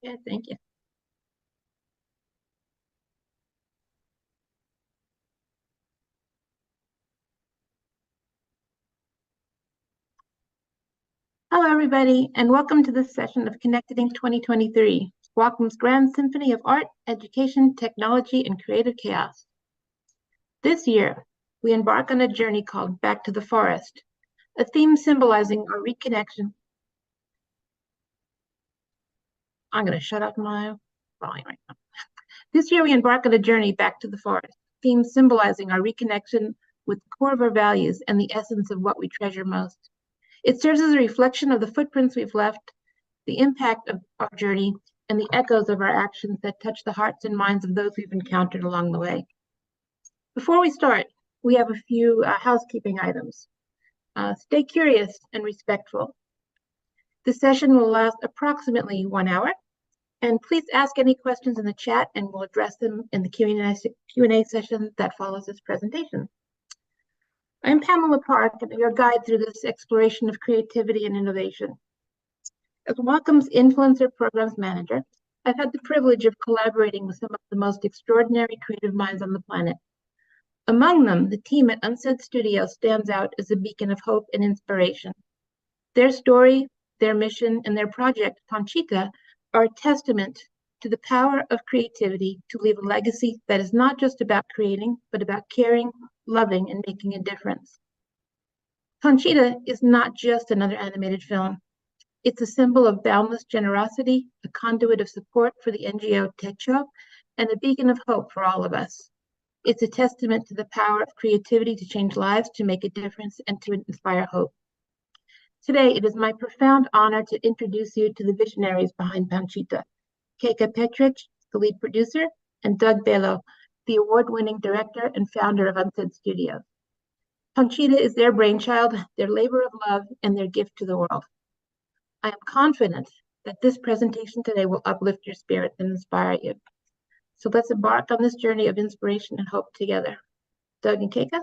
Yeah, thank you. Hello, everybody, and welcome to this session of Connecting 2023, Wacom's Grand Symphony of Art, Education, Technology, and Creative Chaos. This year, we embark on a journey called Back to the Forest, a theme symbolizing our reconnection. I'm going to shut up my volume right now. This year, we embark on a journey back to the forest, theme symbolizing our reconnection with the core of our values and the essence of what we treasure most. It serves as a reflection of the footprints we've left, the impact of our journey, and the echoes of our actions that touch the hearts and minds of those we've encountered along the way. Before we start, we have a few housekeeping items. Stay curious and respectful. This session will last approximately 1 hour, and please ask any questions in the chat and we'll address them in the Q&A session that follows this presentation. I'm Pamela Park, and I'm your guide through this exploration of creativity and innovation. As Wacom's Influencer Programs Manager, I've had the privilege of collaborating with some of the most extraordinary creative minds on the planet. Among them, the team at Unsaid Studios stands out as a beacon of hope and inspiration. Their story, their mission, and their project, Panchita, are a testament to the power of creativity to leave a legacy that is not just about creating, but about caring, loving, and making a difference. Panchita is not just another animated film. It's a symbol of boundless generosity, a conduit of support for the NGO TECHO, and a beacon of hope for all of us. It's a testament to the power of creativity to change lives, to make a difference, and to inspire hope. Today, it is my profound honor to introduce you to the visionaries behind Panchita, Keka Petrich, the lead producer, and Bello, the award-winning director and founder of Unsaid Studios. Panchita is their brainchild, their labor of love, and their gift to the world. I am confident that this presentation today will uplift your spirit and inspire you. So let's embark on this journey of inspiration and hope together. Doug and Keka?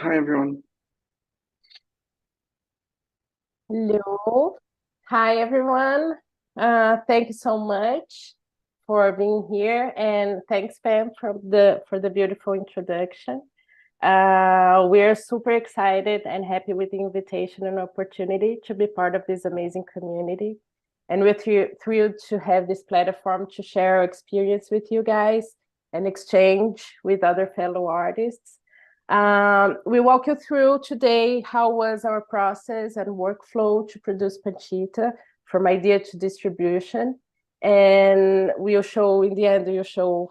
Hi everyone. Hello. Hi, everyone. Thank you so much for being here, and thanks, Pam, for the beautiful introduction. We're super excited and happy with the invitation and opportunity to be part of this amazing community. And we're thrilled to have this platform to share our experience with you guys and exchange with other fellow artists. We walk you through today how was our process and workflow to produce Panchita from idea to distribution. And we'll show, in the end, we'll show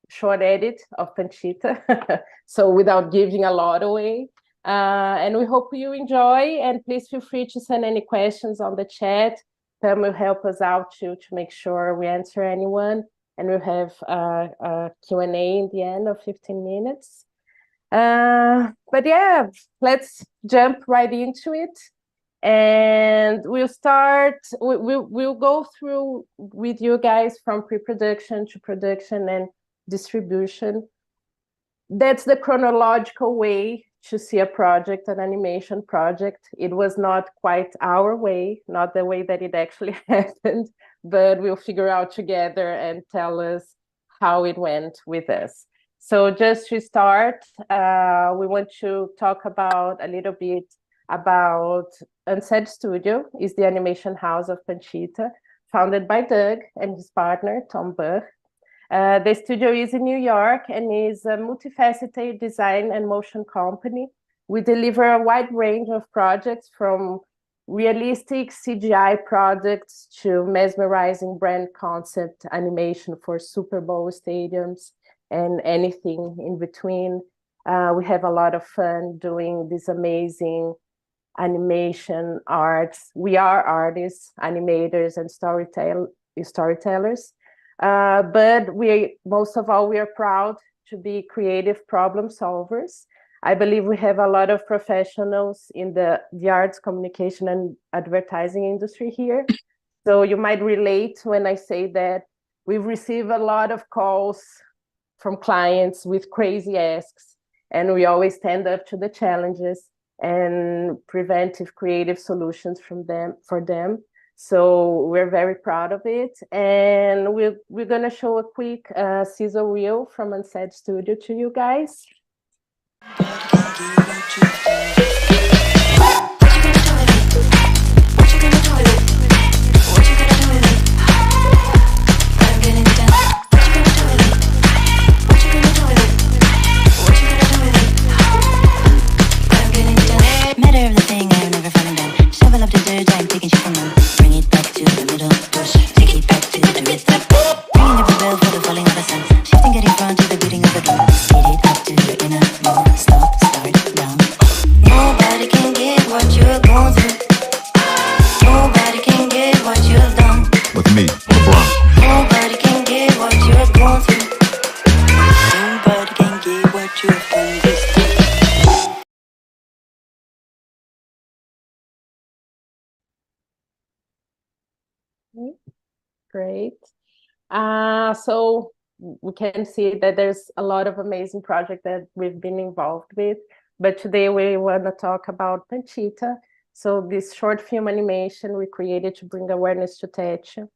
short edit of Panchita, so without giving a lot away. And we hope you enjoy, and please feel free to send any questions on the chat. Pam will help us out to make sure we answer anyone, and we'll have a Q&A in the end of 15 minutes. But yeah, let's jump right into it. And we'll go through with you guys from pre-production to production and distribution. That's the chronological way to see a project, an animation project. It was not quite our way, not the way that it actually happened, but we'll figure out together and tell us how it went with us. So just to start, we want to talk about a little bit about Unsaid Studio, is the animation house of Panchita, founded by Doug and his partner, Tom Buch. The studio is in New York and is a multifaceted design and motion company. We deliver a wide range of projects, from realistic CGI projects to mesmerizing brand concept animation for Super Bowl stadiums and anything in between. We have a lot of fun doing this amazing animation arts. We are artists, animators, and storytellers. But most of all, we are proud to be creative problem solvers. I believe we have a lot of professionals in the arts, communication, and advertising industry here. So you might relate when I say that we've received a lot of calls from clients with crazy asks, and we always stand up to the challenges. and preventive creative solutions for them. So we're very proud of it. And we're gonna show a quick sizzle reel from Unsaid Studio to you guys. Great. So we can see that there's a lot of amazing projects that we've been involved with, but today we want to talk about Panchita. So this short film animation we created to bring awareness to TECHO.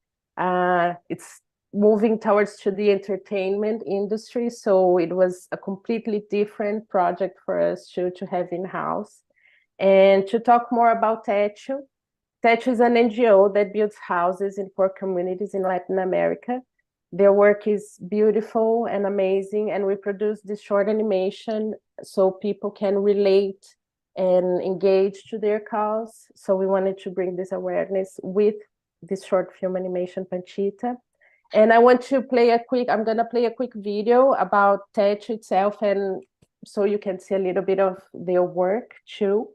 It's moving towards to the entertainment industry, so it was a completely different project for us to have in-house. And to talk more about TECHO, TECHO is an NGO that builds houses in poor communities in Latin America. Their work is beautiful and amazing, and we produce this short animation so people can relate and engage to their cause. So we wanted to bring this awareness with this short film animation, Panchita. And I want to play I'm gonna play a quick video about TECHO itself, and so you can see a little bit of their work too.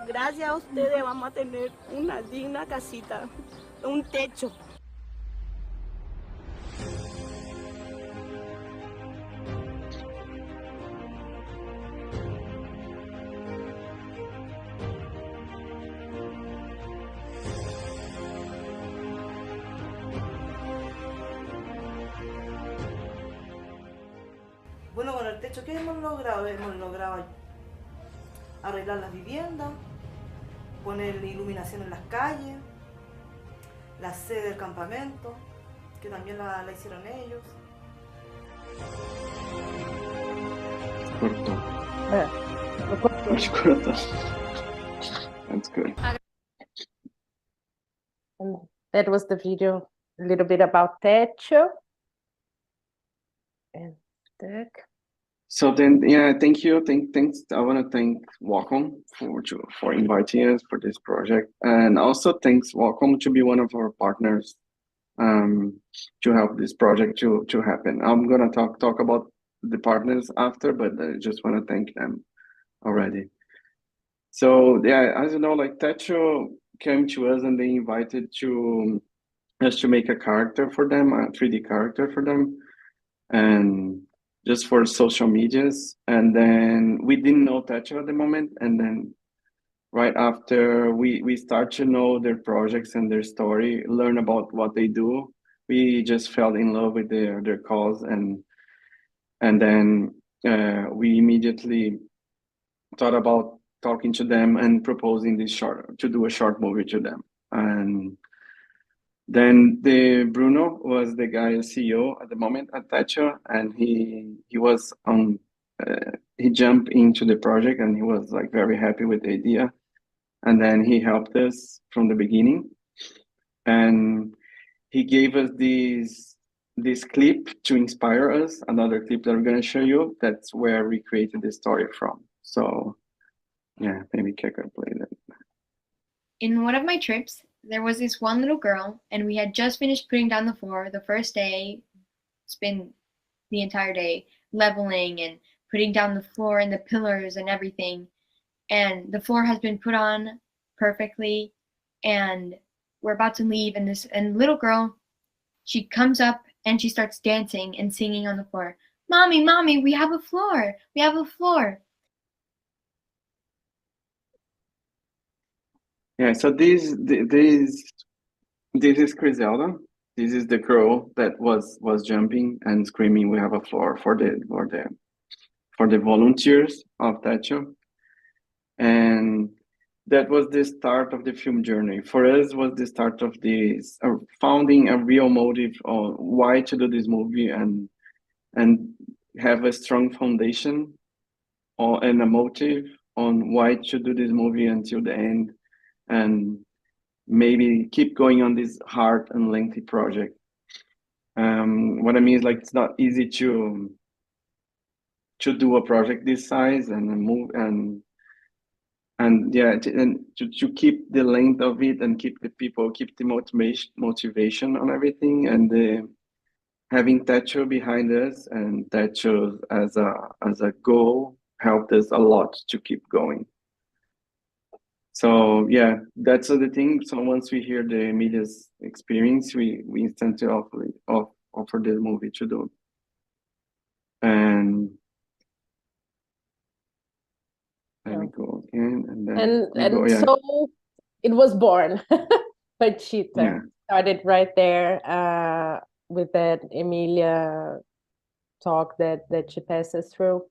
Gracias a ustedes vamos a tener una digna casita, un techo. Bueno, con el techo, ¿qué hemos logrado? Hemos logrado arreglar las viviendas, poner iluminación en las calles, la sede del campamento, que también la hicieron ellos. Corto. Corto. Much corto. That's good. And that was the video, a little bit about TECHO. And So then, yeah, thank you. Thanks. I want to thank Wacom for inviting us for this project, and also thanks Wacom to be one of our partners to help this project to happen. I'm gonna talk about the partners after, but I just want to thank them already. So yeah, as you know, like TECHO came to us and they invited us to make a character for them, a 3D character for them, and just for social medias. And then we didn't know TECHO at the moment, and then right after we start to know their projects and their story, learn about what they do, we just fell in love with their cause, and then we immediately thought about talking to them and proposing to do a short movie to them. And then Bruno was the guy, CEO at the moment at TECHO, and he was he jumped into the project and he was like very happy with the idea, and then he helped us from the beginning, and he gave us this clip to inspire us. Another clip that I'm gonna show you. That's where we created the story from. So yeah, maybe Keka play that. in one of my trips, there was this one little girl, and we had just finished putting down the floor the first day. It's been the entire day leveling and putting down the floor and the pillars and everything. And the floor has been put on perfectly, and we're about to leave, and this little girl, she comes up and she starts dancing and singing on the floor. Mommy, mommy, we have a floor. We have a floor. Yeah, so this is Griselda. This is the girl that was jumping and screaming, "We have a floor" for the volunteers of TECHO. And that was the start of the film journey. For us, was the start of this founding a real motive on why to do this movie and have a strong foundation and a motive on why to do this movie until the end, and maybe keep going on this hard and lengthy project. What I mean is, like, it's not easy to do a project this size and move and yeah, to keep the length of it and keep the people, keep the motivation on everything, and having TECHO behind us and TECHO as a goal helped us a lot to keep going. So yeah, that's the thing. So once we hear the media's experience, we instantly offer the movie to do. And let me go again, and then so it was born. Panchita Yeah. started right there with that Emilia talk that she passed us through.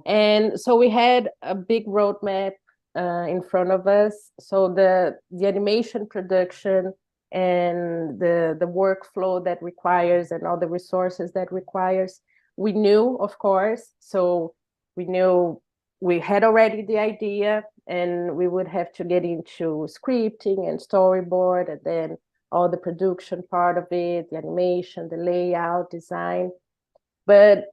And so we had a big roadmap in front of us. So the animation production and the workflow that requires and all the resources that requires, we knew, of course. So we knew we had already the idea, and we would have to get into scripting and storyboard, and then all the production part of it, the animation, the layout, design. But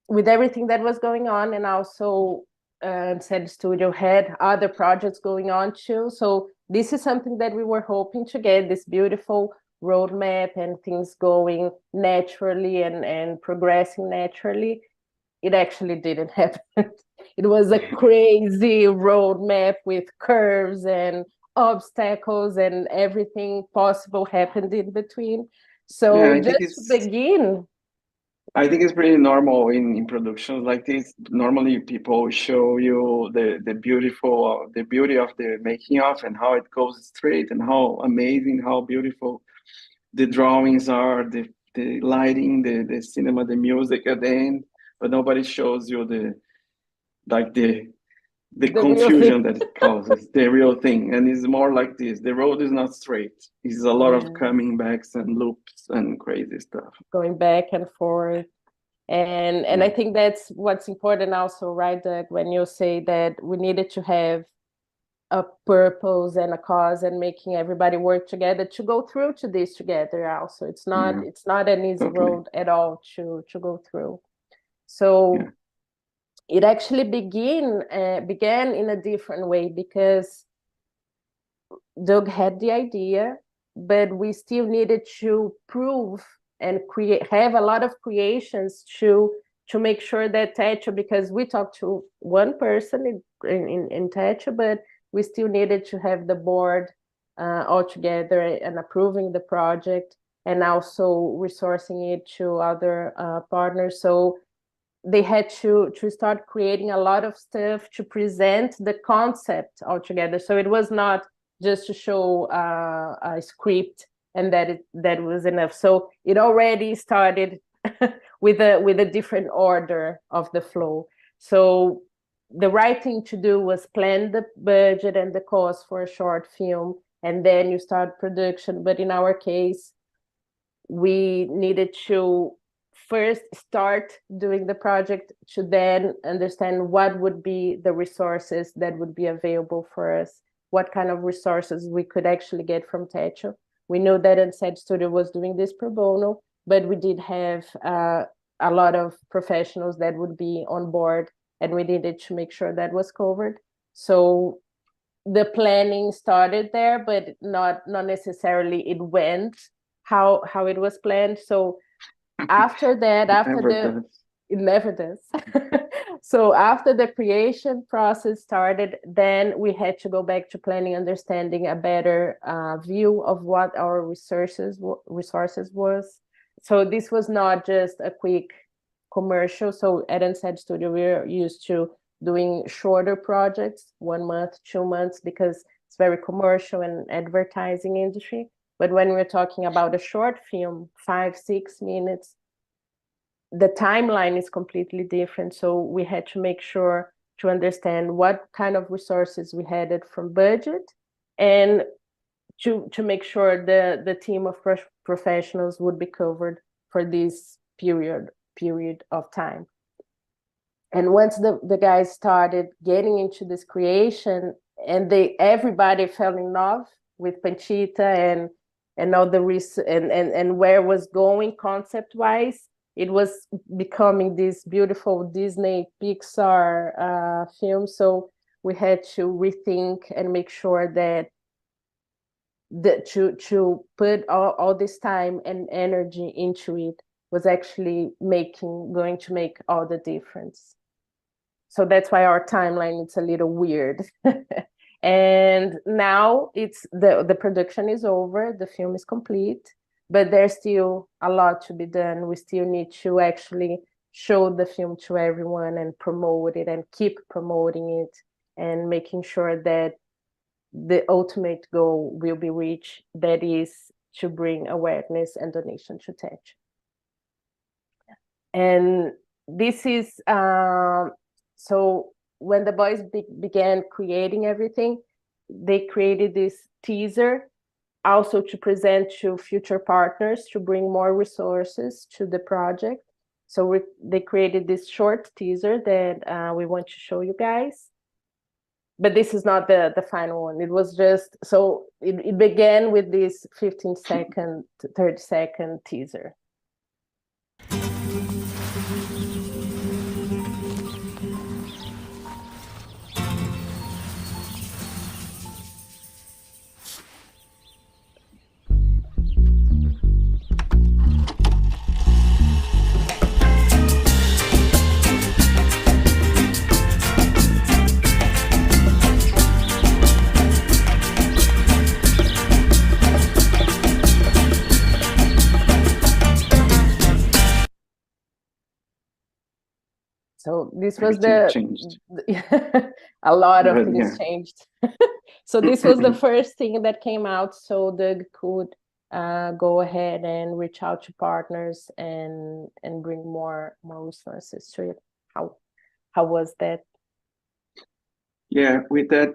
with everything that was going on, and also Unsaid Studio had other projects going on too. So this is something that we were hoping to get, this beautiful roadmap and things going naturally and progressing naturally. It actually didn't happen. It was a crazy roadmap with curves and obstacles, and everything possible happened in between. So Yeah, just to begin, I think it's pretty normal in productions like this. Normally, people show you the beauty of the making of, and how it goes straight, and how amazing, how beautiful the drawings are, the lighting, the cinema, the music at the end. But nobody shows you the confusion that it causes, the real thing. And it's more like this: the road is not straight. It's a lot of coming backs and loops and crazy stuff. Going back and forth. And I think that's what's important also, right, Doug, when you say that we needed to have a purpose and a cause, and making everybody work together to go through to this together also. It's not an easy road at all to go through. So it actually began in a different way, because Doug had the idea, but we still needed to prove and have a lot of creations to make sure that TECHO, because we talked to one person in TECHO, but we still needed to have the board all together and approving the project, and also resourcing it to other partners. So they had to start creating a lot of stuff to present the concept altogether. So it was not just to show a script and that was enough. So it already started with a different order of the flow. So the right thing to do was plan the budget and the cost for a short film, and then you start production. But in our case, we needed to first start doing the project, to then understand what would be the resources that would be available for us, what kind of resources we could actually get from TECHO. We know that Unsaid Studio was doing this pro bono, but we did have a lot of professionals that would be on board, and we needed to make sure that was covered. So the planning started there, but not necessarily it went how it was planned. So after that, it never does. So after the creation process started, then we had to go back to planning, understanding a better view of what our resources was. So this was not just a quick commercial. So at Unsaid Studio, we're used to doing shorter projects, 1 month, 2 months, because it's very commercial and advertising industry. But when we're talking about a short film, 5-6 minutes, the timeline is completely different. So we had to make sure to understand what kind of resources we had it from budget, and to make sure the team of professionals would be covered for this period of time. And once the guys started getting into this creation, and everybody fell in love with Panchita and all the and where it was going concept wise, it was becoming this beautiful Disney Pixar film. So we had to rethink and make sure that to put all this time and energy into it was actually going to make all the difference. So that's why our timeline is a little weird. And now it's the production is over, the film is complete, but there's still a lot to be done. We still need to actually show the film to everyone and promote it and keep promoting it and making sure that the ultimate goal will be reached, that is to bring awareness and donation to TECHO. And this is, so when the boys began creating everything, they created this teaser also to present to future partners to bring more resources to the project. So they created this short teaser that we want to show you guys. But this is not the final one. It was just, so it began with this 15-second, 30-second teaser. So this was a lot of things changed. So this was the first thing that came out, so Doug could go ahead and reach out to partners and bring more resources to it. How was that? Yeah, with that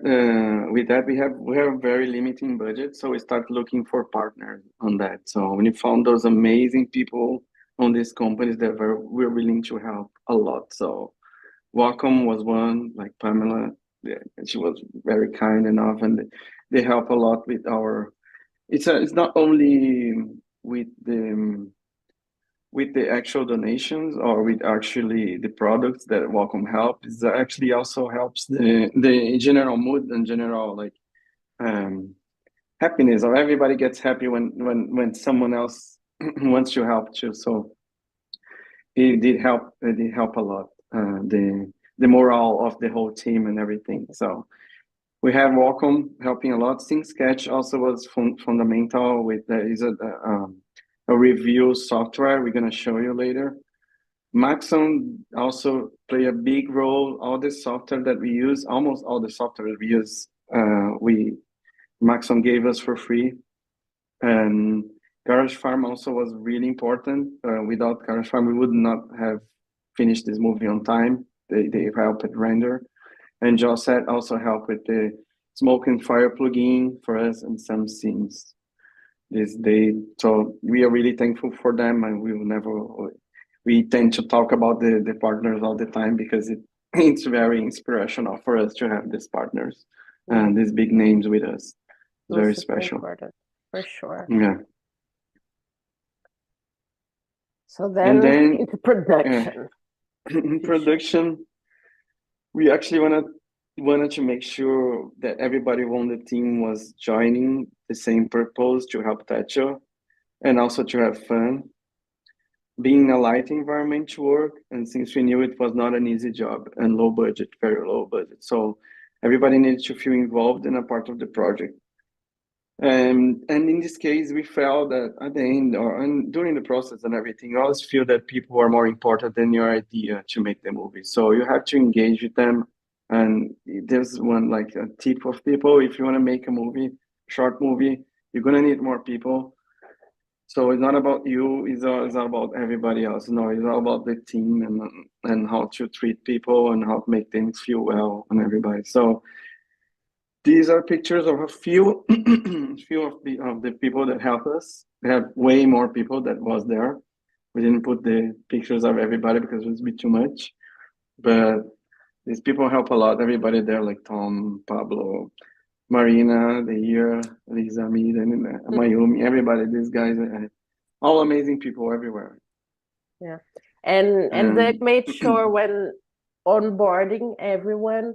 we have very limiting budget, so we start looking for partners on that. So when you found those amazing people on these companies that were willing to help a lot. So Wacom was one, like Pamela, she was very kind enough, and they help a lot with our. It's not only with the actual donations or with actually the products that Wacom helps. It actually also helps the general mood and general like happiness, or everybody gets happy when someone else wants to help too. So it did help a lot, the morale of the whole team and everything. So we have Wacom helping a lot. Sketch also was fundamental. With is a review software we're gonna show you later. Maxon also play a big role. All the software that we use, almost all the software that we use, Maxon gave us for free. And Garage Farm also was really important. Without Garage Farm, we would not have finished this movie on time. They helped render. And Josette also helped with the smoke and fire plugin for us and some scenes. So we are really thankful for them, and we tend to talk about the partners all the time because it's very inspirational for us to have these partners and these big names with us. Very special. Important, for sure. Yeah. So then into production. In production, we actually want to wanted to make sure that everybody on the team was joining the same purpose to help TECHO and also to have fun. Being a light environment to work, and since we knew it was not an easy job and low budget, very low budget, so everybody needed to feel involved and a part of the project. And in this case, we felt that at the end and during the process and everything, you always feel that people are more important than your idea to make the movie. So you have to engage with them. And there's one like a tip of people: if you want to make a movie, short movie, you're gonna need more people. So it's not about you; it's all about everybody else. No, it's all about the team and how to treat people and how to make things feel well on everybody. So these are pictures of a few of the people that help us. We have way more people that was there. We didn't put the pictures of everybody because it would be too much. But these people help a lot. Everybody there, like Tom, Pablo, Marina, the year, Lisa, me, and Mayumi, everybody. These guys, all amazing people everywhere. Yeah, and they made sure when onboarding everyone,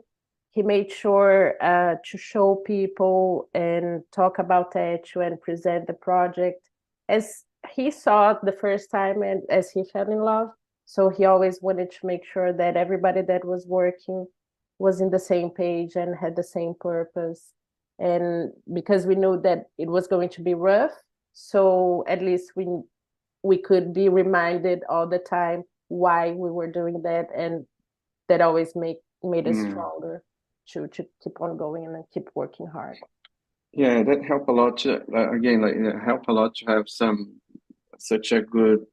he made sure to show people and talk about TECHO and present the project as he saw it the first time and as he fell in love. So he always wanted to make sure that everybody that was working was in the same page and had the same purpose. And because we knew that it was going to be rough, so at least we could be reminded all the time why we were doing that, and that always made us stronger to keep on going and keep working hard. Yeah, that helped a lot to, again, like it helped a lot to have such a good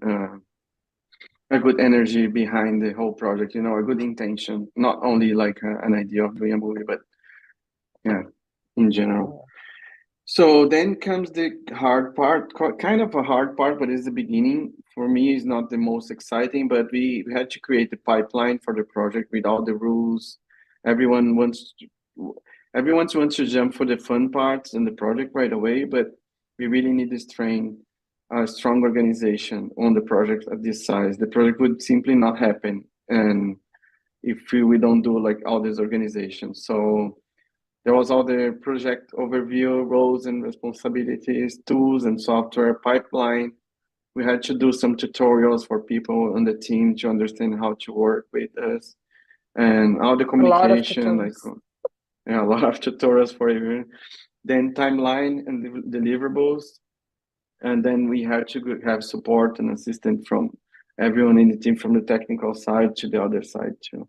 energy behind the whole project, you know, a good intention, not only like an idea of doing a movie, but yeah, in general. So then comes the hard part, kind of a hard part, but it's the beginning. For me, it's not the most exciting, but we had to create the pipeline for the project with all the rules. Everyone wants to jump for the fun parts in the project right away, but we really need to train a strong organization on the project at this size. The project would simply not happen, and if we don't do like all this organization. So there was all the project overview, roles and responsibilities, tools and software pipeline. We had to do some tutorials for people on the team to understand how to work with us, and all the communication, like a lot of tutorials for you. Then timeline and deliverables, and then we had to have support and assistance from everyone in the team, from the technical side to the other side too.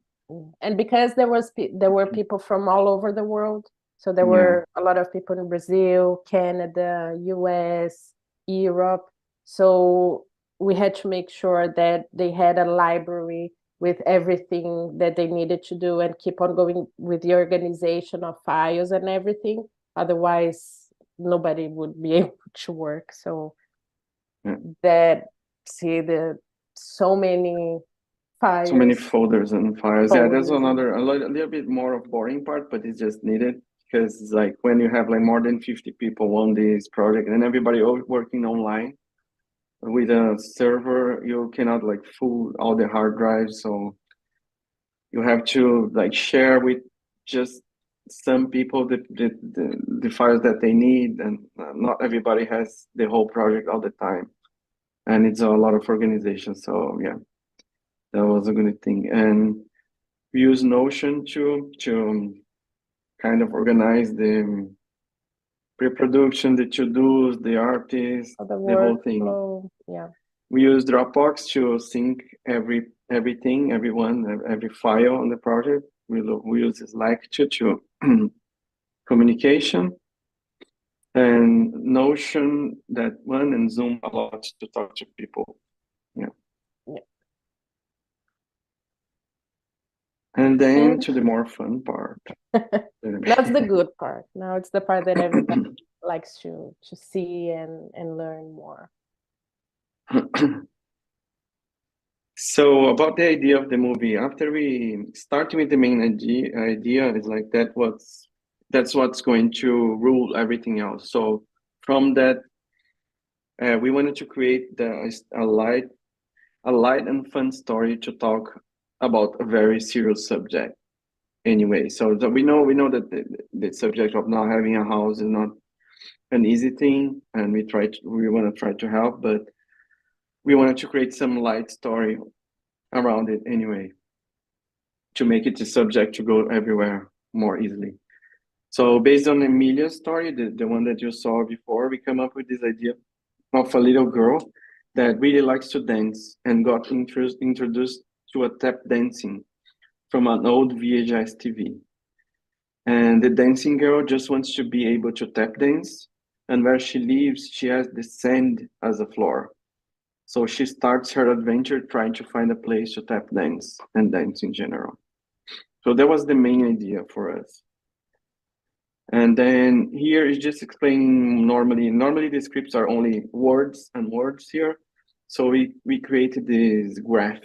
And because there were people from all over the world, so there were a lot of people in Brazil, Canada, US, Europe. So we had to make sure that they had a library with everything that they needed to do and keep on going with the organization of files and everything. Otherwise, nobody would be able to work. So so many files. So many folders and files. Yeah, there's a little bit more of boring part, but it's just needed because like when you have like more than 50 people on this project and everybody working online with a server, you cannot like full all the hard drives. So you have to like share with just some people the files that they need, and not everybody has the whole project all the time. And it's a lot of organization. So yeah. That was a good thing. And we use Notion to kind of organize the pre-production, the to-dos, the artists, the whole thing. Yeah. We use Dropbox to sync everything, every file on the project. We use Slack to communication, and Notion, that one, and Zoom a lot to talk to people. Yeah. And then to the more fun part. That's the good part. Now it's the part that everybody likes to see and learn more. So about the idea of the movie, after we started with the main idea, is like that's what's going to rule everything else. So from that, we wanted to create a light and fun story to talk about a very serious subject. anyway. So that we know that the subject of not having a house is not an easy thing, and we want to try to help, but we wanted to create some light story around it anyway, to make it a subject to go everywhere more easily. So based on Emilia's story, the one that you saw before, we come up with this idea of a little girl that really likes to dance and got introduced to a tap dancing from an old VHS TV. And the dancing girl just wants to be able to tap dance, and where she lives, she has the sand as a floor. So she starts her adventure trying to find a place to tap dance and dance in general. So that was the main idea for us. And then here is just explaining normally the scripts are only words and words here. So we created this graph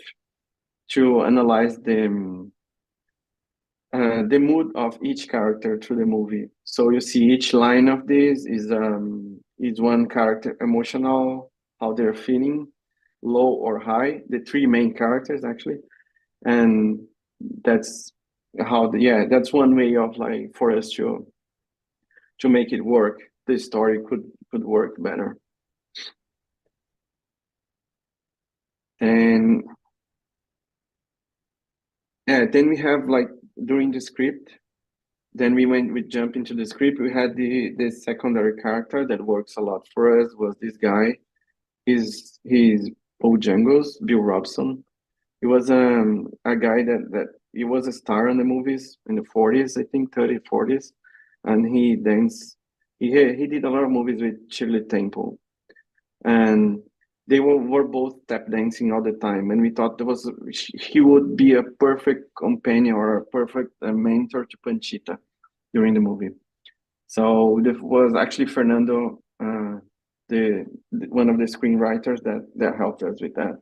to analyze the mood of each character through the movie. So you see each line of this is one character emotional, how they're feeling, low or high, the three main characters actually. And that's how that's one way of like for us to make it work. This story could work better. And yeah, then we have like during the script, then we jump into the script. We had the secondary character that works a lot for us was this guy. He's Bojangles, Bill Robson. He was a guy that he was a star in the movies in the 40s, I think 30s, 40s, and he danced. He did a lot of movies with Shirley Temple, and they were both tap dancing all the time. And we thought he would be a perfect companion or a perfect mentor to Panchita during the movie. So this was actually Fernando, one of the screenwriters that helped us with that.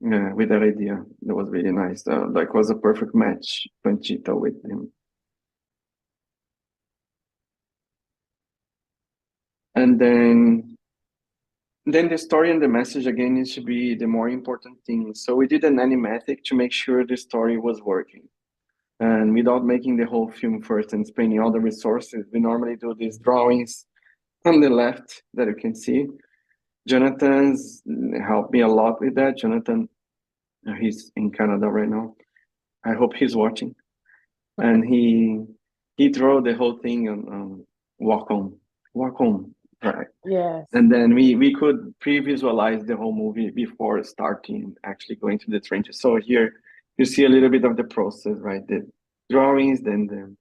With that idea. That was really nice. Like was a perfect match, Panchita with him. And then the story and the message again needs to be the more important thing. So we did an animatic to make sure the story was working. And without making the whole film first and spending all the resources, we normally do these drawings on the left that you can see. Jonathan's helped me a lot with that. Jonathan, he's in Canada right now. I hope he's watching. And he drew the whole thing on Wacom, right? Yes. And then we could pre-visualize the whole movie before starting actually going to the trenches. So here you see a little bit of the process, right? The drawings, then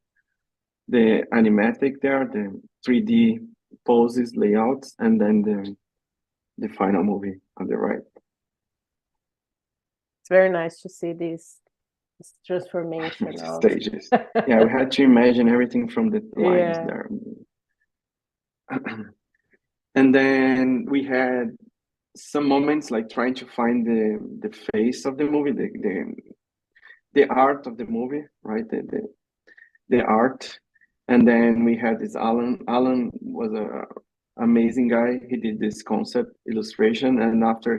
the animatic there, the 3D poses, layouts, and then the final movie on the right. It's very nice to see this transformation of stages. Yeah, we had to imagine everything from the lines Yeah. there. And then we had some moments like trying to find the face of the movie, the art of the movie, right? The art. And then we had this Alan. Alan was a amazing guy. He did this concept illustration, and after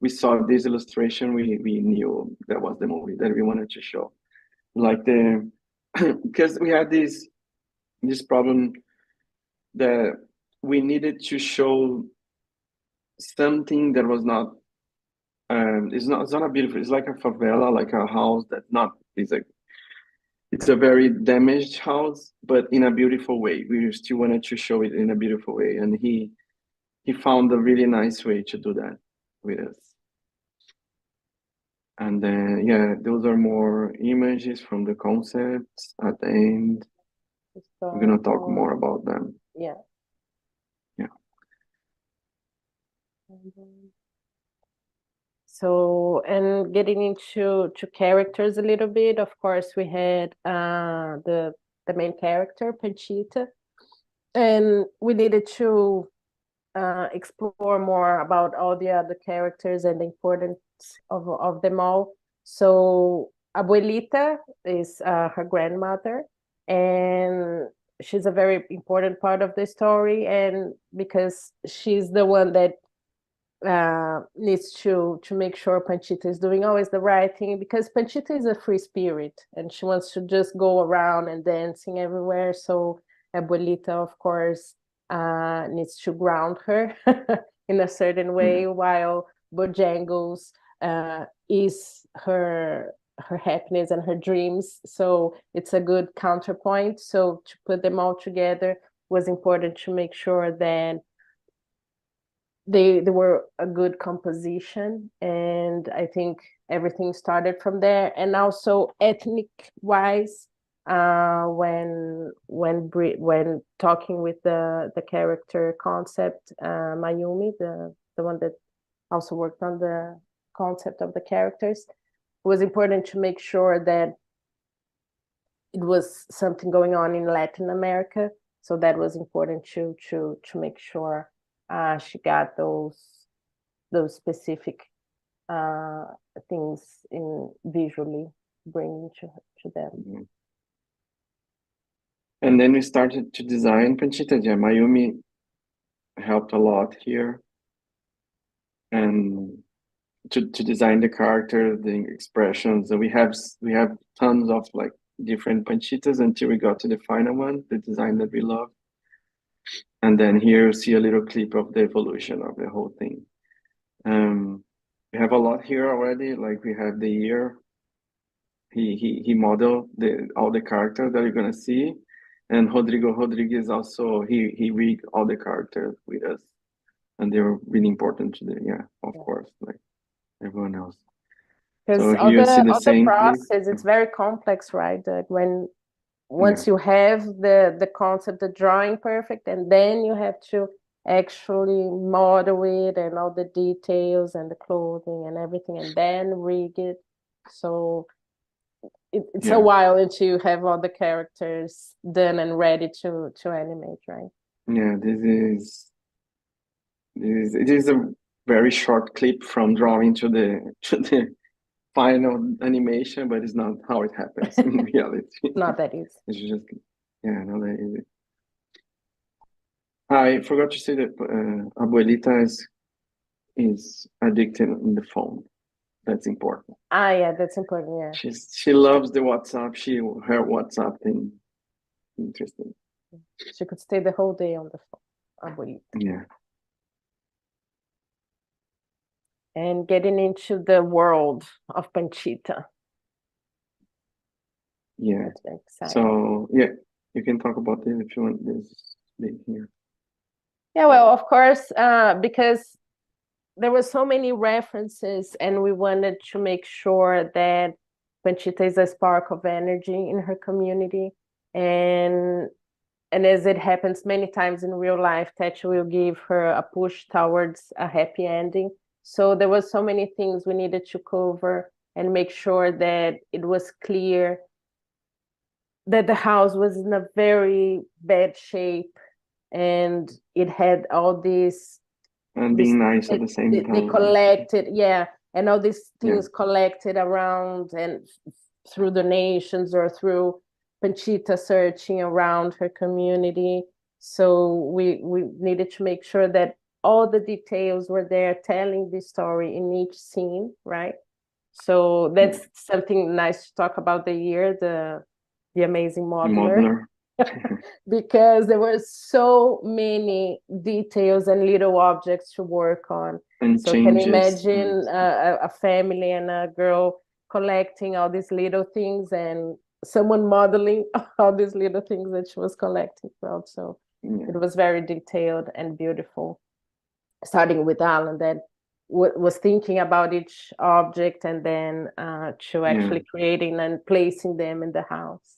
we saw this illustration, we knew that was the movie that we wanted to show. Like because we had this problem that we needed to show something that was not it's not a beautiful, it's like a favela, like a house that not is a it's a very damaged house, but in a beautiful way. We still wanted to show it in a beautiful way, and he found a really nice way to do that with us. And then yeah, those are more images from the concepts at the end. We're gonna talk more about them. Yeah. Yeah. So, and getting into characters a little bit, of course, we had the main character, Panchita, and we needed to explore more about all the other characters and the importance of them all. So, Abuelita is her grandmother, and she's a very important part of the story, and because she's the one that needs to make sure Panchita is doing always the right thing, because Panchita is a free spirit and she wants to just go around and dancing everywhere. So Abuelita, of course, needs to ground her in a certain way, while Bojangles is her happiness and her dreams. So it's a good counterpoint. So to put them all together was important to make sure that they were a good composition, and I think everything started from there. And also ethnic wise, when talking with the character concept, Mayumi, the one that also worked on the concept of the characters, it was important to make sure that it was something going on in Latin America. So that was important to make sure she got those specific things in visually bringing to them. And then we started to design Panchita. Yeah, Mayumi helped a lot here, and to design the character, the expressions. And we have tons of like different Panchitas until we got to the final one, the design that we love. And then here you see a little clip of the evolution of the whole thing. We have a lot here already. Like we have the year. He modeled all the characters that you're gonna see, and Rodrigo Rodriguez also he rigged all the characters with us, and they were really important to of course, like everyone else. Because So all here you see the the same clip. process, it's very complex, right? That once you have the concept, the drawing perfect, and then you have to actually model it and all the details and the clothing and everything, and then rig it. So it's a while until you have all the characters done and ready to animate, right? Yeah, it is a very short clip from drawing to the final animation, but it's not how it happens in reality. Not that easy. It's just not that easy. I forgot to say that Abuelita is addicted in the phone. That's important. Yeah, that's important. Yeah. She loves the WhatsApp. Her WhatsApp thing. Interesting. She could stay the whole day on the phone. Abuelita. Yeah. And getting into the world of Panchita. Yeah. That's very exciting. So you can talk about it if you want this bit here. Yeah, well, of course, because there were so many references, and we wanted to make sure that Panchita is a spark of energy in her community, and as it happens many times in real life, TECHO will give her a push towards a happy ending. So there was so many things we needed to cover and make sure that it was clear that the house was in a very bad shape, and it had all these and being nice at the same time. They collected, and all these things collected around and through donations or through Panchita searching around her community. So we needed to make sure that all the details were there, telling the story in each scene, right? So that's something nice to talk about the year, the amazing modeler. Because there were so many details and little objects to work on. And so changes. Can you imagine a family and a girl collecting all these little things and someone modeling all these little things that she was collecting from? So it was very detailed and beautiful. Starting with Alan that was thinking about each object and then to actually creating and placing them in the house.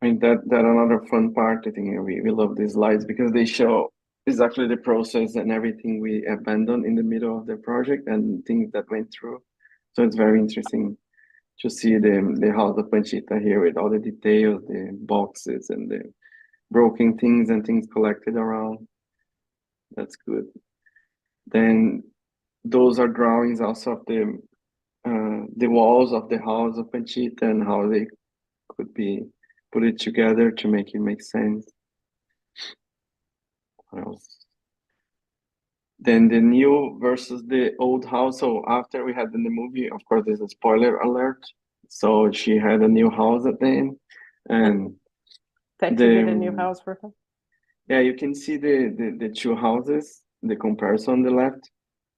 I mean, that another fun part. I think we love these slides because they show exactly the process and everything we abandoned in the middle of the project and things that went through. So it's very interesting to see the house of Panchita here with all the details, the boxes and the broken things and things collected around. That's good. Then those are drawings also of the walls of the house of Panchita and how they could be put it together to make it make sense. What else? Then the new versus the old house. So after we had in the movie, of course, there's a spoiler alert. So she had a new house at the end, and TECHO the did a new house for her. yeah, you can see the two houses, the comparison on the left.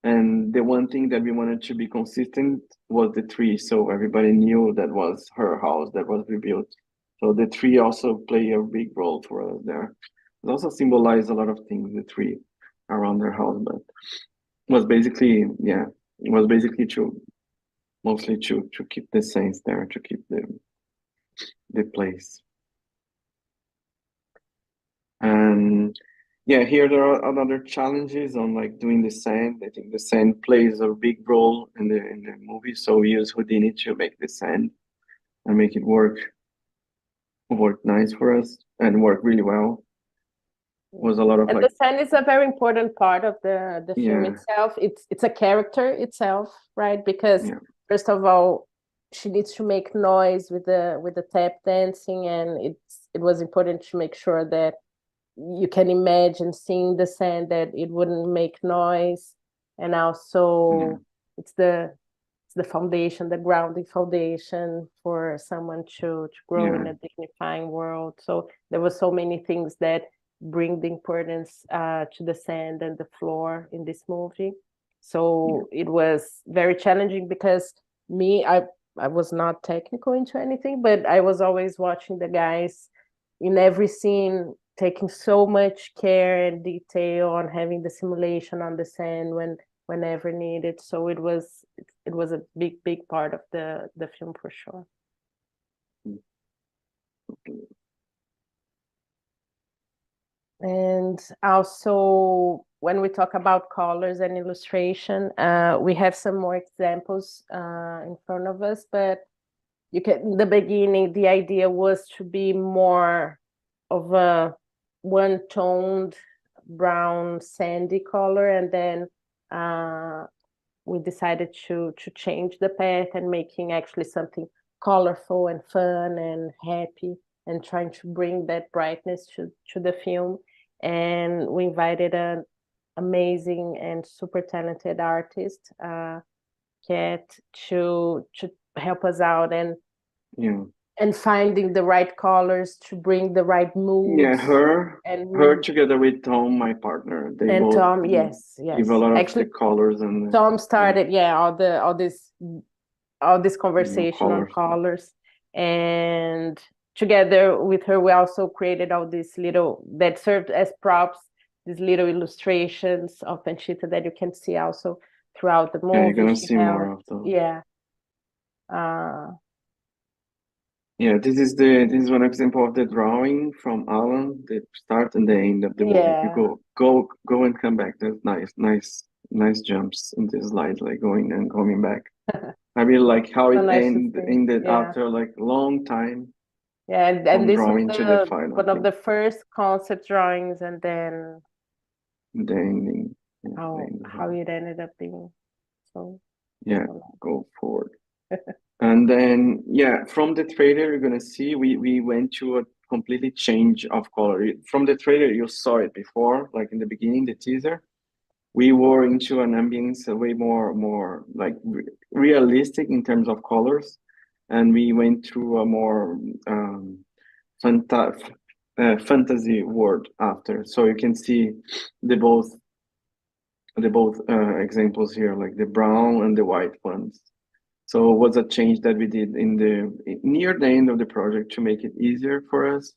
And the one thing that we wanted to be consistent was the tree. So everybody knew that was her house that was rebuilt. So the tree also play a big role for us there. It also symbolized a lot of things, the tree around their house, but was basically, yeah, it was basically to mostly to keep the sense there, to keep the place. And yeah, here there are other challenges on like doing the sand. I think the sand plays a big role in the movie, so we use Houdini to make the sand and make it work nice for us and work really well. Was a lot of And like the sand is a very important part of the film Yeah. itself. It's a character itself, right? Because Yeah. first of all, she needs to make noise with the tap dancing, and it was important to make sure that you can imagine seeing the sand, that it wouldn't make noise. And also it's the foundation, the grounding foundation for someone to grow in Yeah. a dignifying world. So there were so many things that bring the importance to the sand and the floor in this movie. So it was very challenging because I was not technical into anything, but I was always watching the guys in every scene taking so much care and detail on having the simulation on the sand whenever needed. So it was a big part of the film for sure. And also, when we talk about colors and illustration, we have some more examples in front of us, but in the beginning, the idea was to be more of a one-toned brown sandy color, and then we decided to change the path and making actually something colorful and fun and happy, and trying to bring that brightness to the film. And we invited an amazing and super talented artist, Kat, to help us out and finding the right colors to bring the right moods. Yeah, her together with Tom, my partner, they and both Tom, yes, give a lot of the colors. And Tom started all this conversation on colors, and together with her, we also created all these little that served as props, these little illustrations of Panchita that you can see also throughout the movie. Yeah, you're gonna see more of those. Yeah. Yeah, this is one example of the drawing from Alan, the start and the end of the movie. Yeah. You go and come back. There's nice jumps in this slide, like going and coming back. I really like how it ended after like long time. Yeah, and this drawing was to the final one of the first concept drawings, and then the ending. How it ended up being. So yeah, go forward. And then from the trailer you're gonna see we went to a completely change of color. From the trailer you saw it before, like in the beginning, the teaser. We were into an ambience way more like realistic in terms of colors, and we went through a more fantasy world after. So you can see the both examples here, like the brown and the white ones. So it was a change that we did near the end of the project to make it easier for us,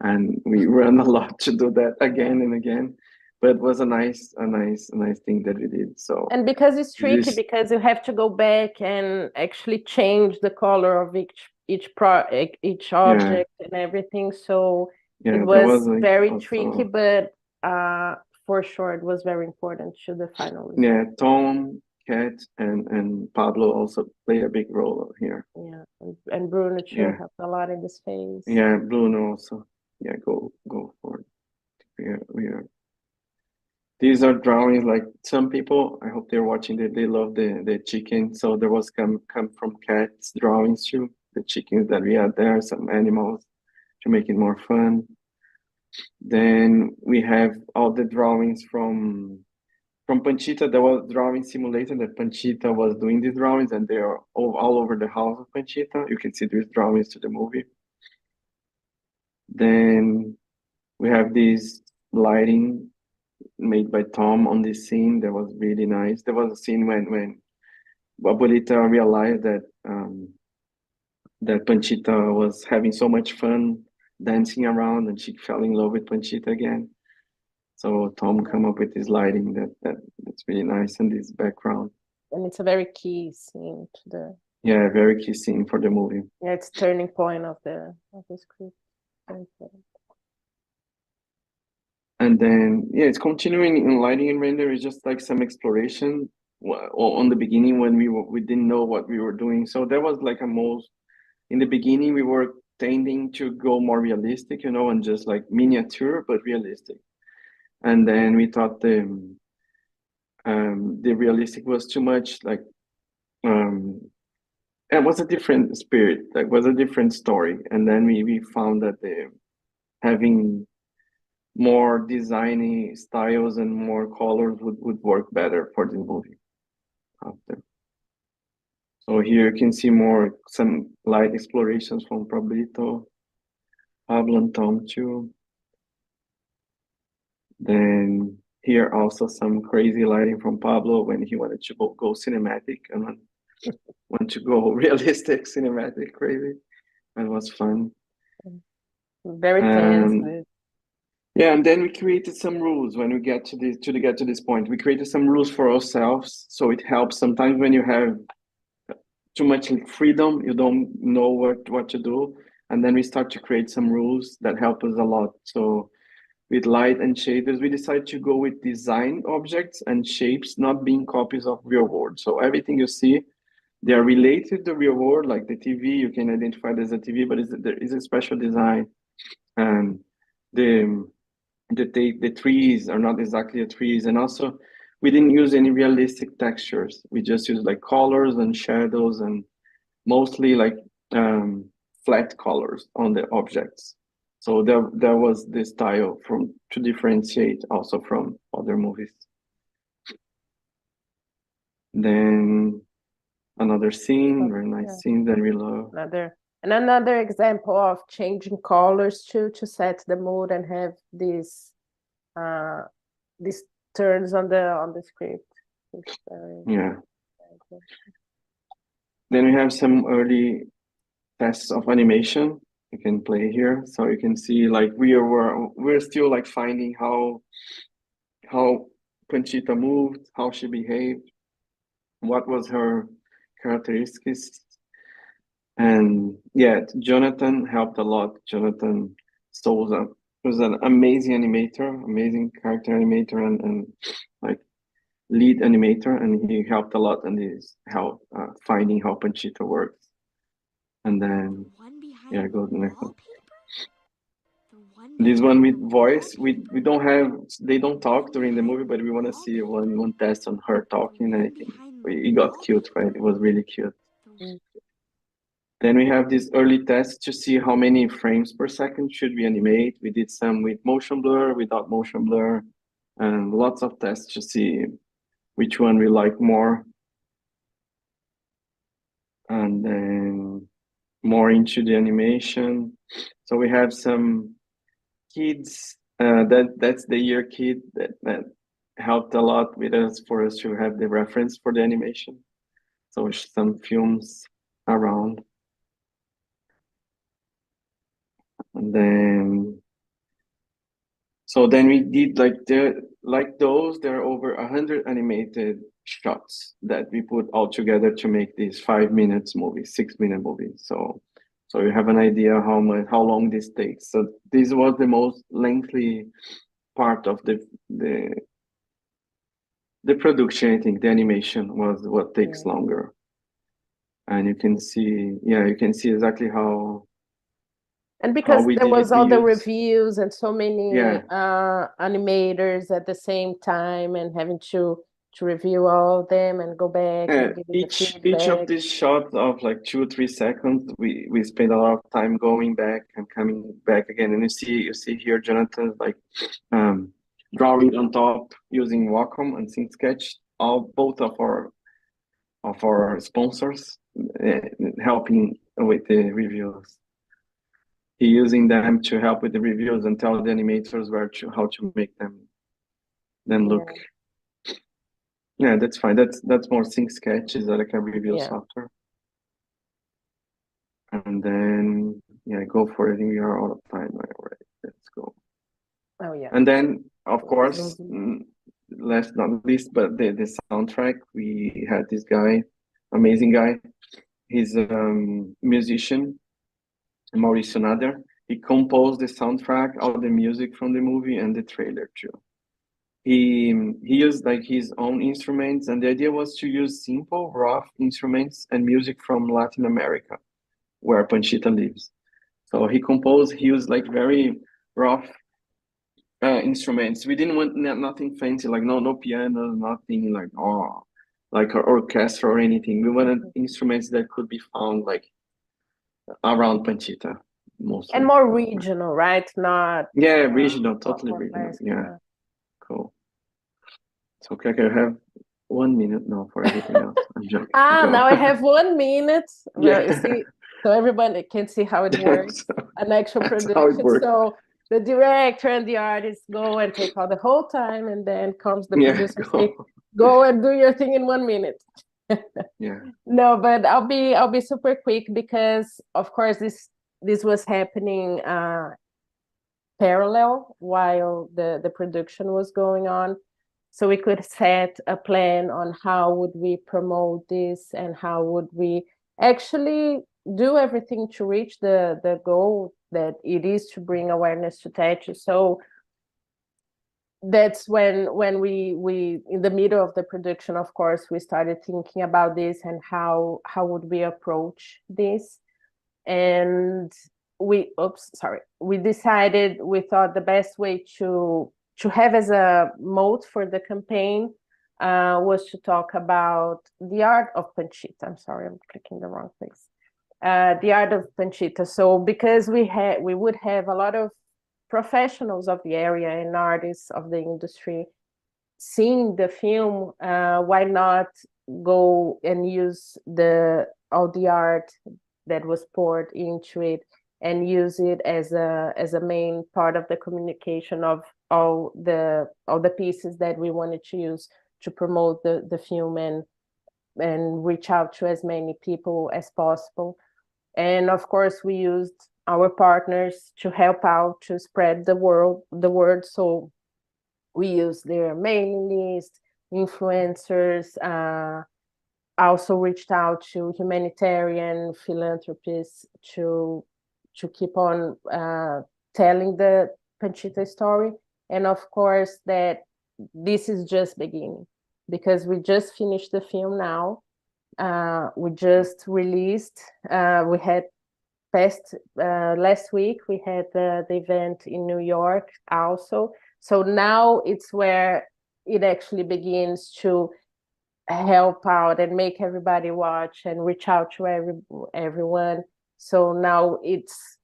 and we ran a lot to do that again and again. But it was a nice thing that we did. So and because it's tricky, because you have to go back and actually change the color of each object and everything. So it was very tricky, but for sure it was very important to the final result. Yeah, Tom, Kat, and Pablo also play a big role here. Yeah, and Bruno too helped a lot in this phase. Yeah, Bruno also. Yeah, go for it. We are. These are drawings, like some people, I hope they're watching, they love the chicken. So there was come from Kat's drawings too, the chickens that we had there, some animals to make it more fun. Then we have all the drawings from from Panchita, there was drawing simulator that Panchita was doing these drawings, and they are all over the house of Panchita. You can see these drawings to the movie. Then we have this lighting made by Tom on this scene that was really nice. There was a scene when Abuelita realized that that Panchita was having so much fun dancing around, and she fell in love with Panchita again. So Tom come up with this lighting that's really nice in this background. And it's a very key scene to the very key scene for the movie. Yeah, it's turning point of the script. And then it's continuing in lighting and render. It's just like some exploration on the beginning when we didn't know what we were doing. So there was like in the beginning we were tending to go more realistic, and just like miniature but realistic. And then we thought the realistic was too much, like it was a different spirit, like was a different story. And then we found that having more designy styles and more colors would work better for the movie after. So here you can see some light explorations from Pablo and Tom too. Then here also some crazy lighting from Pablo when he wanted to go cinematic and want to go realistic, cinematic, crazy. It was fun. Very tense. Yeah, and then we created some rules when we get to this point. We created some rules for ourselves, so it helps sometimes when you have too much freedom, you don't know what to do, and then we start to create some rules that help us a lot. So with light and shaders, we decided to go with design objects and shapes not being copies of real world. So everything you see, they are related to the real world, like the TV, you can identify it as a TV, but there is a special design. And the trees are not exactly trees. And also, we didn't use any realistic textures. We just used like colors and shadows and mostly like flat colors on the objects. So there was this style to differentiate also from other movies. Then another scene, very nice scene that we love. Another example of changing colors to set the mood and have these turns on the script. Then we have some early tests of animation you can play here, so you can see like we're still like finding how Panchita moved, how she behaved, what was her characteristics. And Jonathan helped a lot. Jonathan Souza was an amazing animator, amazing character animator, and like lead animator, and he helped a lot in this finding how Panchita works. And then go to the next one. This one with voice, they don't talk during the movie, but we want to see one test on her talking, and I think it got cute, right? It was really cute. Then we have this early test to see how many frames per second should we animate. We did some with motion blur, without motion blur, and lots of tests to see which one we like more. And then more into the animation. So we have some kids, that's the year kid that helped a lot with us for us to have the reference for the animation. So some films around. And then we did there are over 100 animated shots that we put all together to make this 5 minutes movie, 6-minute movie. So you have an idea how long this takes. So this was the most lengthy part of the production. I think the animation was what takes longer. And you can see exactly how. And because there was all the reviews and so many animators at the same time, and having to review all of them and go back. And each of these shots of like 2 or 3 seconds, we spend a lot of time going back and coming back again. And you see here, Jonathan, like draw it on top using Wacom and Sync Sketch. Both of our sponsors helping with the reviews. He using them to help with the reviews and tell the animators how to make them look. Yeah, that's fine. That's more Sync Sketch, is like a review software. And then go for it. We are out of time already. Let's go. Oh yeah. And then of course, last not least, but the soundtrack. We had this guy, amazing guy. He's a musician, Mauricio Nader. He composed the soundtrack, all the music from the movie and the trailer too. He used like his own instruments, and the idea was to use simple, rough instruments and music from Latin America, where Panchita lives. So he used like very rough instruments. We didn't want nothing fancy, like no piano, nothing like like an orchestra or anything. We wanted instruments that could be found like around Panchita mostly. And more regional, right? Not regional, totally regional. Yeah, cool. So Keka, I have 1 minute now for everything else. I'm joking. Now I have 1 minute. Well, you see, so everybody can see how it works. An actual production. So the director and the artist go and take all the whole time, and then comes the producer say, go and do your thing in 1 minute. No, but I'll be super quick, because of course this was happening parallel while the production was going on. So we could set a plan on how would we promote this and how would we actually do everything to reach the goal that it is to bring awareness to TECHO. So that's when we in the middle of the production, of course, we started thinking about this and how would we approach this. And we decided, we thought the best way to have as a mode for the campaign was to talk about the art of Panchita. I'm sorry, I'm clicking the wrong place. The art of Panchita. So because we would have a lot of professionals of the area and artists of the industry seeing the film, why not go and use all the art that was poured into it and use it as a main part of the communication of all the pieces that we wanted to use to promote the film and reach out to as many people as possible. And of course, we used our partners to help out to spread the word. So we used their mailing list, influencers, also reached out to humanitarian philanthropists to keep on telling the Panchita story. And of course, that this is just beginning, because we just finished the film now. We just released, we had last week, we had the event in New York also. So now it's where it actually begins to help out and make everybody watch and reach out to everyone. So now it's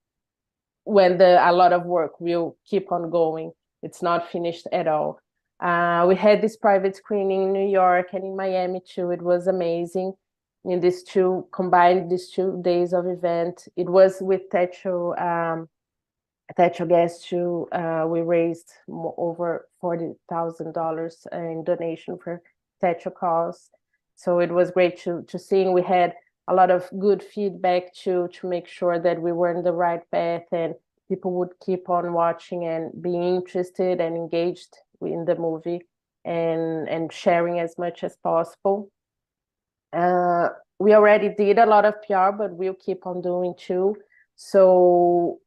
when a lot of work will keep on going. It's not finished at all. We had this private screening in New York and in Miami too. It was amazing. In these combined 2 days of event, it was with TECHO guests too. We raised over $40,000 in donation for TECHO cause. So it was great to see. We had a lot of good feedback to make sure that we were in the right path and people would keep on watching and being interested and engaged in the movie and sharing as much as possible. We already did a lot of PR, but we'll keep on doing too. So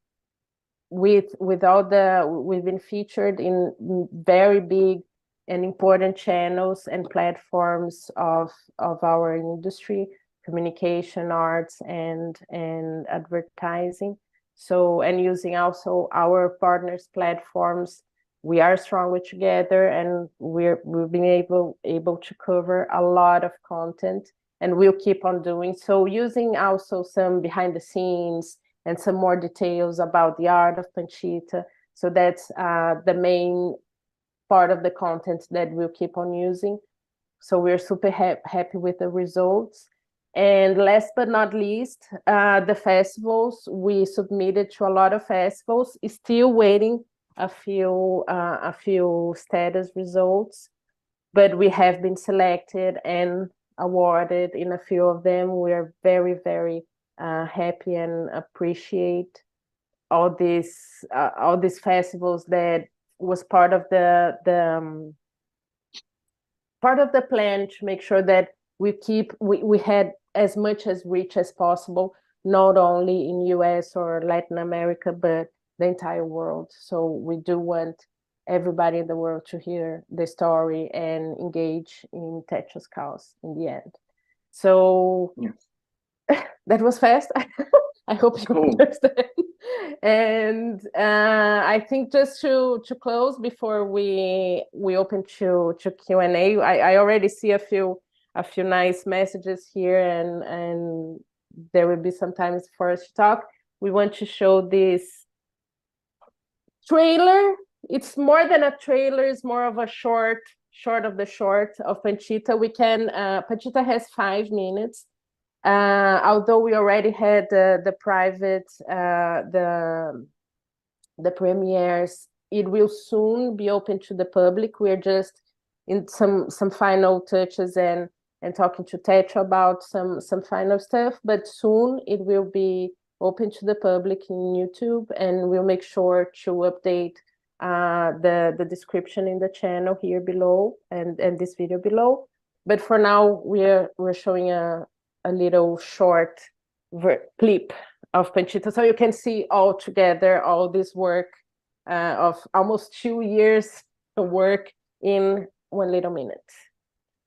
we've been featured in very big and important channels and platforms of our industry, communication, arts, and advertising. So, and using also our partners' platforms, we are stronger together, and we've been able to cover a lot of content, and we'll keep on doing so, using also some behind the scenes and some more details about the art of Panchita. So that's the main part of the content that we'll keep on using. So we're super happy with the results. And last but not least, the festivals. We submitted to a lot of festivals, still waiting a few status results, but we have been selected and awarded in a few of them. We are very, very happy and appreciate all these festivals that was part of the plan to make sure that we had as much as reach as possible, not only in US or Latin America, but the entire world. So we do want everybody in the world to hear the story and engage in TECHO's cause in the end. So yes. That was fast. I hope you Cool. understand. And I think just to close before we open to Q&A, I already see a few nice messages here, and there will be some times for us to talk. We want to show this trailer. It's more than a trailer, it's more of a short of the short of Panchita. Panchita has 5 minutes. Although we already had the private, the premieres, it will soon be open to the public. We're just in some final touches and talking to TECHO about some final stuff, but soon it will be open to the public in YouTube, and we'll make sure to update the description in the channel here below and this video below. But for now, we're showing a little short clip of Panchita, so you can see all together all this work of almost 2 years of work in 1 little minute.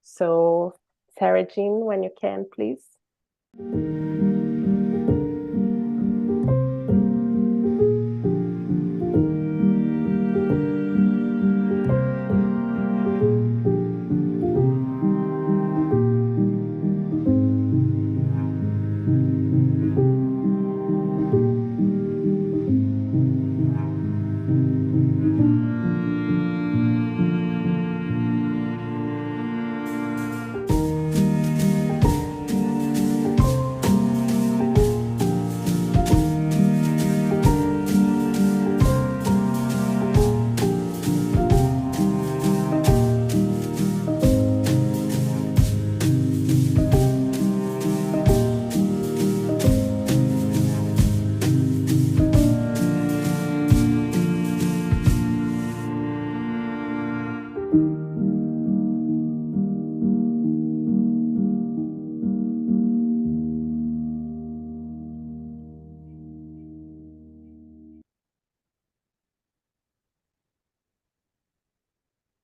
So Sarah Jean, when you can, please.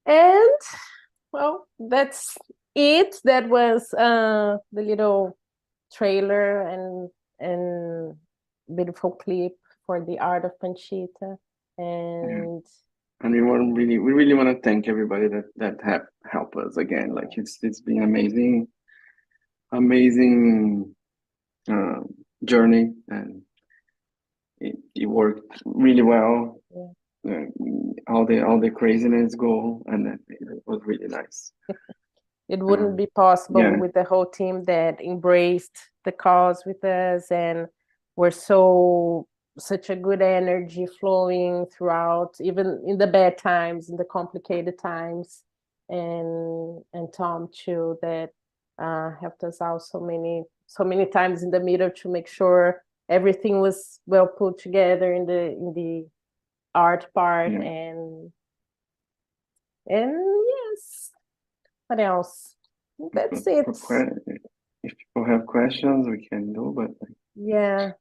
And well, that's it. That was the little trailer and beautiful clip for the art of Panchita. And And we really want to thank everybody that have helped us again. Like it's been amazing journey, and it worked really well. Yeah. All the craziness go, and it was really nice. It wouldn't be possible yeah. with the whole team that embraced the cause with us, and we're such a good energy flowing throughout, even in the bad times, in the complicated times, and Tom too, that helped us out so many times in the middle to make sure everything was well put together in the art part. And yes, what else? That's it. If people have questions, we can do, but yeah.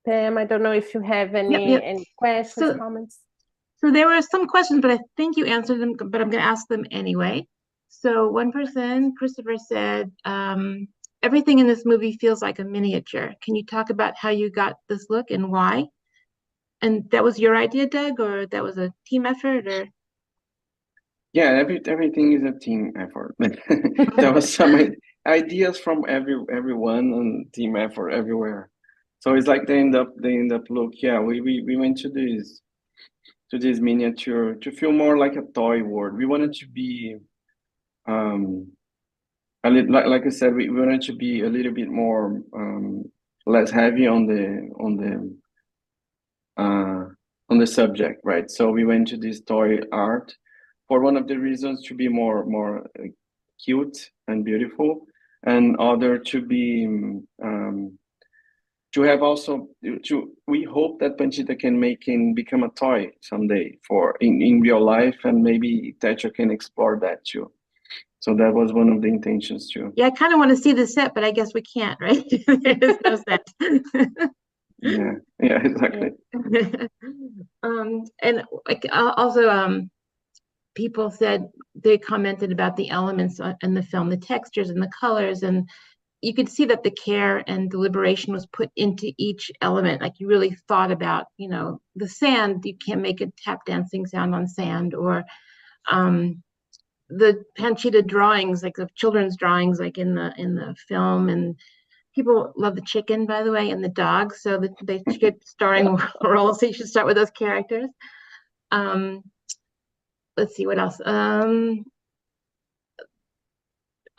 Pam, I don't know if you have any questions, comments. So there were some questions, but I think you answered them, but I'm going to ask them anyway. So one person, Christopher, said, everything in this movie feels like a miniature. Can you talk about how you got this look and why? And that was your idea, Doug, or that was a team effort, or? Yeah, everything is a team effort. There was some ideas from everyone and team effort everywhere. So it's like they end up look. Yeah, we went to this miniature to feel more like a toy world. We wanted to be a little like I said, we wanted to be a little bit more less heavy on the subject, right? So we went to this toy art for one of the reasons to be more cute and beautiful, and other to be to have also we hope that Panchita can become a toy someday for in real life, and maybe Techo can explore that too. So that was one of the intentions too. Yeah, I kind of want to see the set, but I guess we can't, right? There's no set. Yeah, exactly. And like also, people said they commented about the elements in the film, the textures and the colors, and you could see that the care and deliberation was put into each element. Like you really thought about, you know, the sand. You can't make a tap dancing sound on sand, or the Panchita drawings, like the children's drawings, like in the film. And people love the chicken, by the way, and the dog. So that they get starring roles. So you should start with those characters. Let's see what else.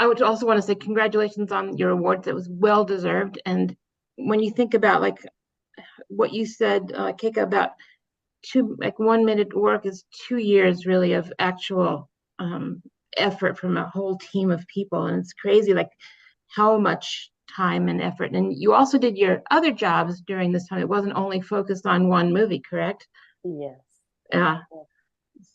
I would also want to say congratulations on your awards. It was well deserved. And when you think about like what you said, Keka, about 1 minute work is 2 years really of actual effort from a whole team of people. And it's crazy like how much time and effort. And you also did your other jobs during this time. It wasn't only focused on one movie, correct? Yes. Yeah.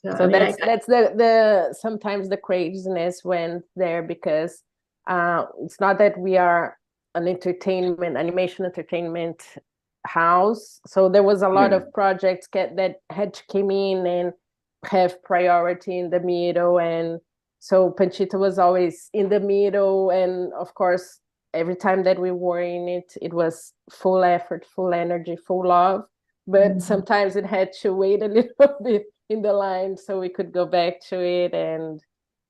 So So I mean, that's the sometimes the craziness went there, because it's not that we are an animation entertainment house. So there was a lot of projects that had to come in and have priority in the middle, and so Panchita was always in the middle. And of course, every time that we were in it, it was full effort, full energy, full love. But sometimes it had to wait a little bit in the line so we could go back to it. And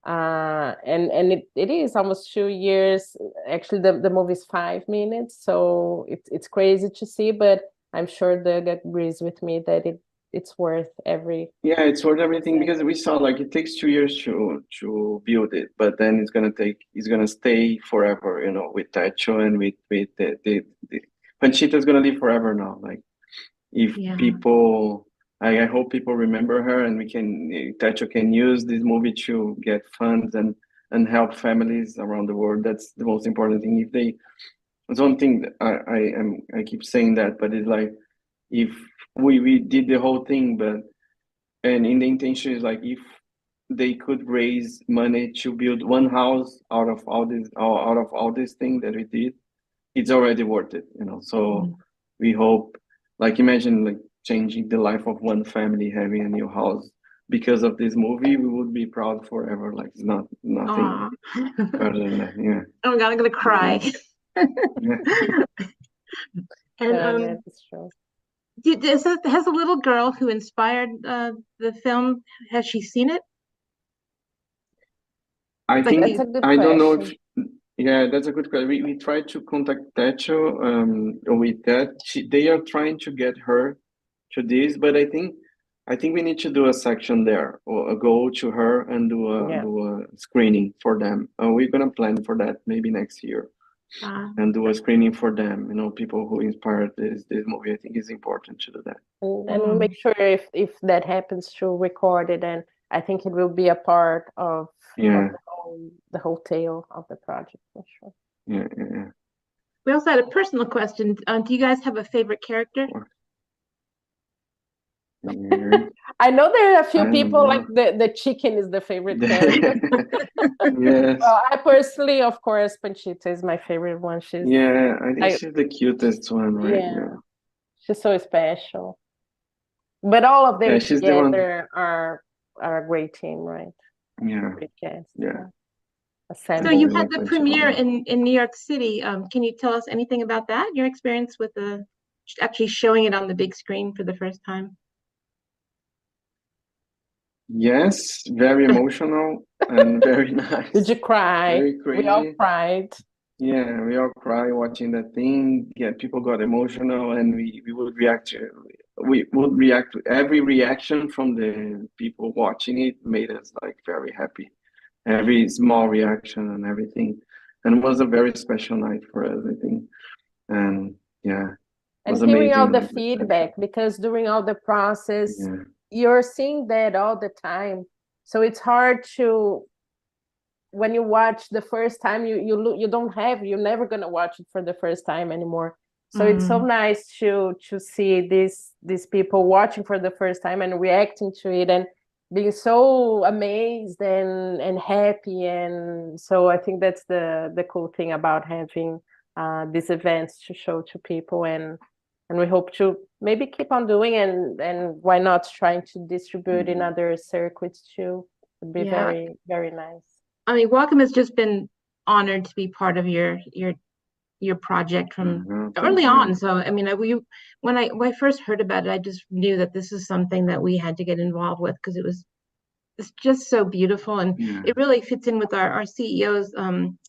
it is almost 2 years. Actually, the movie is 5 minutes, so it's crazy to see. But I'm sure Doug agrees with me that it's worth every. Yeah, it's worth everything, because we saw like it takes 2 years to build it, but then it's gonna stay forever, you know, with Techo and with the Panchita's gonna live forever now. Like if people, I hope people remember her, and Techo can use this movie to get funds and help families around the world. That's the most important thing. It's one thing that I keep saying that, but it's like if we did the whole thing, and in the intention is like if they could raise money to build one house out of all this thing that we did, it's already worth it, you know. So we hope, like imagine like changing the life of one family, having a new house because of this movie, we would be proud forever. Like it's nothing better than that. Yeah. Oh my God, I'm gonna cry. And that's true. has a little girl who inspired the film, has she seen it? I think that's a good I don't know question. if that's a good question. We tried to contact Techo with that. They are trying to get her to this, but I think we need to do a section there, or go to her and do a screening for them. We're gonna plan for that maybe next year, and do a screening for them. You know, people who inspired this movie. I think it's important to do that. And we'll make sure if that happens to record it, and I think it will be a part of the whole tale of the project for sure. Yeah. We also had a personal question. Do you guys have a favorite character? I know there are a few people like the chicken is the favorite character. Yes. Well, I personally, of course, Panchita is my favorite one. I think she's the cutest one, right? Yeah. She's so special. But all of them she's together are a great team, right? Yeah. Great cast. Yeah. So you had the premiere in New York City. Can you tell us anything about that? Your experience with actually showing it on the big screen for the first time? Yes, very emotional and very nice. Did you cry? Very crazy. We all cried. Yeah, we all cried watching that thing. Yeah, people got emotional, and we would react to we would react to every reaction from the people watching it made us like very happy. Every small reaction and everything. And it was a very special night for us, I think. And yeah, it And was hearing all amazing, the like, feedback, because during all the process, yeah. you're seeing that all the time. So it's hard to, when you watch the first time, you're never gonna watch it for the first time anymore. So it's so nice to see these people watching for the first time and reacting to it and being so amazed and happy. And so I think that's the cool thing about having these events to show to people, and we hope to maybe keep on doing, and why not trying to distribute in other circuits too. Would be very, very nice. I mean, Wacom has just been honored to be part of your project from early on. So I mean, when I first heard about it, I just knew that this is something that we had to get involved with, because it's just so beautiful, and it really fits in with our CEO's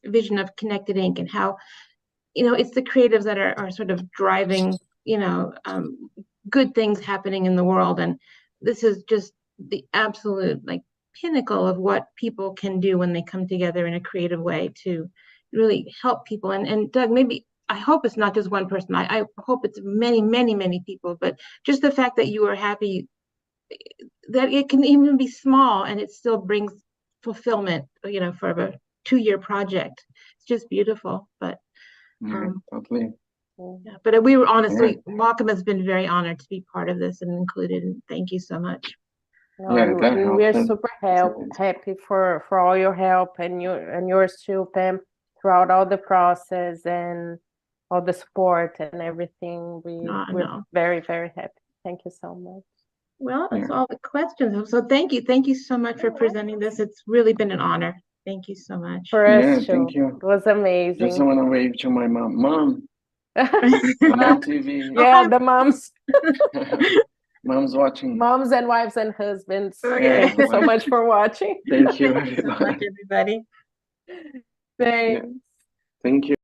vision of Connected Ink, and how, you know, it's the creatives that are sort of driving, you know, good things happening in the world. And this is just the absolute like pinnacle of what people can do when they come together in a creative way to really help people. And Doug, maybe, I hope it's not just one person. I hope it's many, many, many people, but just the fact that you are happy that it can even be small and it still brings fulfillment, you know, for a 2-year project. It's just beautiful. But totally. Yeah, but we were honestly, Wacom has been very honored to be part of this and included. And thank you so much. And we are super happy for all your help and yours too, Pam, throughout all the process and all the support and everything. We're very, very happy. Thank you so much. Well, that's all the questions. So thank you so much for presenting this. It's really been an honor. Thank you so much. For us too. Thank you. It was amazing. Just want to wave to my mom. Mom. On TV. Yeah, the moms. Mom's watching. Moms and wives and husbands. Okay. Thank you so much for watching. Thank you, Thank you so much, everybody. Thanks. Thank you.